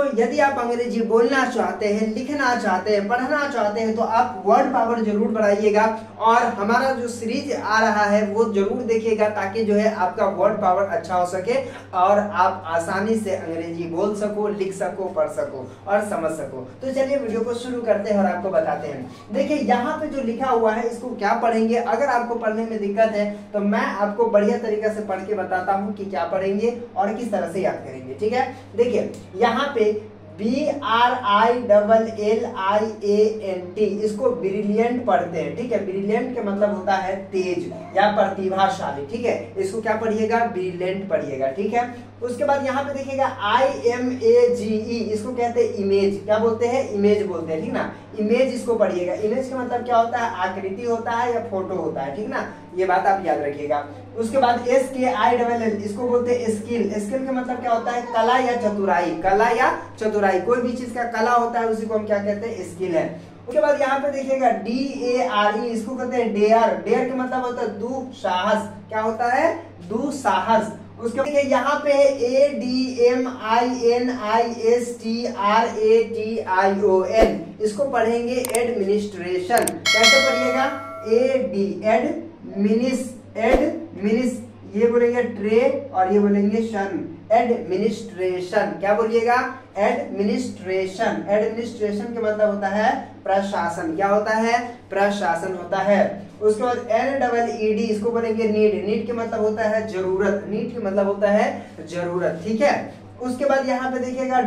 बच्चों यदि आप अंग्रेजी बोलना चाहते हैं, लिखना चाहते हैं, पढ़ना चाहते हैं तो आप वर्ड पावर जरूर बढ़ाइएगा और हमारा जो सीरीज आ रहा है वो जरूर देखिएगा, ताकि जो है आपका वर्ड पावर अच्छा हो सके और आप आसानी से अंग्रेजी बोल सको, लिख सको, पढ़ सको और समझ सको। तो चलिए वीडियो को शुरू करते हैं और आपको बताते हैं। देखिए यहाँ पे जो लिखा हुआ है इसको क्या पढ़ेंगे। अगर आपको पढ़ने में दिक्कत है तो मैं आपको बढ़िया तरीके से पढ़ के बताता हूँ कि क्या पढ़ेंगे और किस तरह से याद करेंगे। ठीक है, देखिए यहाँ पे BRILLIANT इसको ब्रिलियंट पढ़ते हैं। ठीक है, ब्रिलियंट का मतलब होता है तेज या प्रतिभाशाली। ठीक है, इसको क्या पढ़िएगा, ब्रिलियंट पढ़िएगा। ठीक है, उसके बाद यहाँ पे देखिएगा IMAGE इसको कहते हैं इमेज। क्या बोलते हैं, इमेज बोलते हैं। ठीक ना, इमेज इसको पढ़िएगा। इमेज का मतलब क्या होता है, आकृति होता है या फोटो होता है। ठीक ना, ये बात आप याद रखिएगा। उसके बाद SKILL इसको बोलते हैं स्किल। स्किल का मतलब क्या होता है, कला या चतुराई। कला या चतुराई, कोई भी चीज का कला होता है उसी को हम क्या कहते हैं, स्किल है। उसके बाद यहाँ पे देखिएगा DARE इसको कहते हैं डेयर। डेयर का मतलब होता है दुस्साहस। क्या होता है, दुस्साहस। उसके बाद यहाँ पे ADMINISTRATION इसको पढ़ेंगे एडमिनिस्ट्रेशन। कैसे पढ़िएगा, एडमिनिस ये बोलेंगे ट्रे और ये बोलेंगे शन, एडमिनिस्ट्रेशन। क्या बोलिएगा, एडमिनिस्ट्रेशन। एडमिनिस्ट्रेशन का मतलब होता है प्रशासन। क्या होता है, प्रशासन होता है। उसके बाद NEED इसको बोलेंगे नीड। नीड के मतलब होता है जरूरत। नीड के मतलब होता है जरूरत। ठीक है, उसके बाद यहाँ पे देखिएगा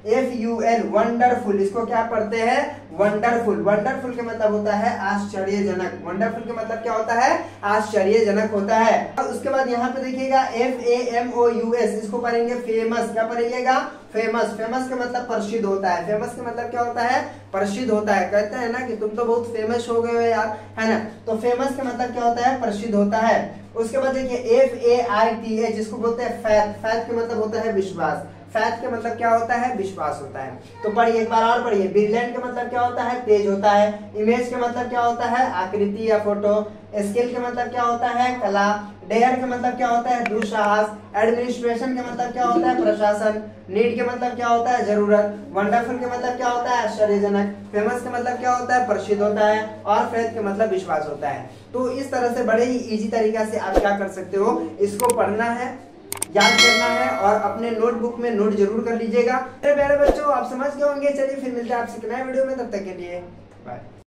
WONDERFUL वंडरफुल इसको क्या पढ़ते हैं, वंडरफुल। वंडरफुल का मतलब होता है आश्चर्यजनक। वंडरफुल का मतलब क्या होता है, आश्चर्यजनक होता है। उसके बाद यहाँ पे देखिएगा FAMOUS इसको पढ़ेंगे फेमस। क्या पढ़िएगा, फेमस। फेमस का मतलब प्रसिद्ध होता है। फेमस का मतलब क्या होता है, प्रसिद्ध होता है। कहते हैं ना कि तुम तो बहुत फेमस हो गए हो यार, है ना। तो फेमस का मतलब क्या होता है, प्रसिद्ध होता है। उसके बाद देखिए FAITH जिसको बोलते हैं फैथ। फैथ का मतलब होता है विश्वास। फैथ का मतलब क्या होता है, विश्वास होता है। तो पढ़िए, एक बार और पढ़िए। ब्रिलियंट का मतलब क्या होता है, तेज होता है। इमेज का मतलब क्या होता है, आकृति या फोटो। स्किल का मतलब क्या होता है, कला। डेयर का मतलब क्या होता है, दुस्साहस। एडमिनिस्ट्रेशन का मतलब क्या होता है, प्रशासन। नीड का मतलब क्या होता है, जरूरत। वंडरफुल का मतलब क्या होता है, आश्चर्यजनक। फेमस का मतलब क्या होता है, प्रसिद्ध होता है। और फेथ का मतलब विश्वास होता है। तो इस तरह से बड़े ही इजी तरीका से आप क्या कर सकते हो, इसको पढ़ना है, याद करना है और अपने नोटबुक में नोट जरूर कर लीजिएगा। मेरे प्यारे बच्चों, आप समझ गए होंगे। चलिए फिर मिलते हैं आपसे नए वीडियो में, तब तक के लिए बाय।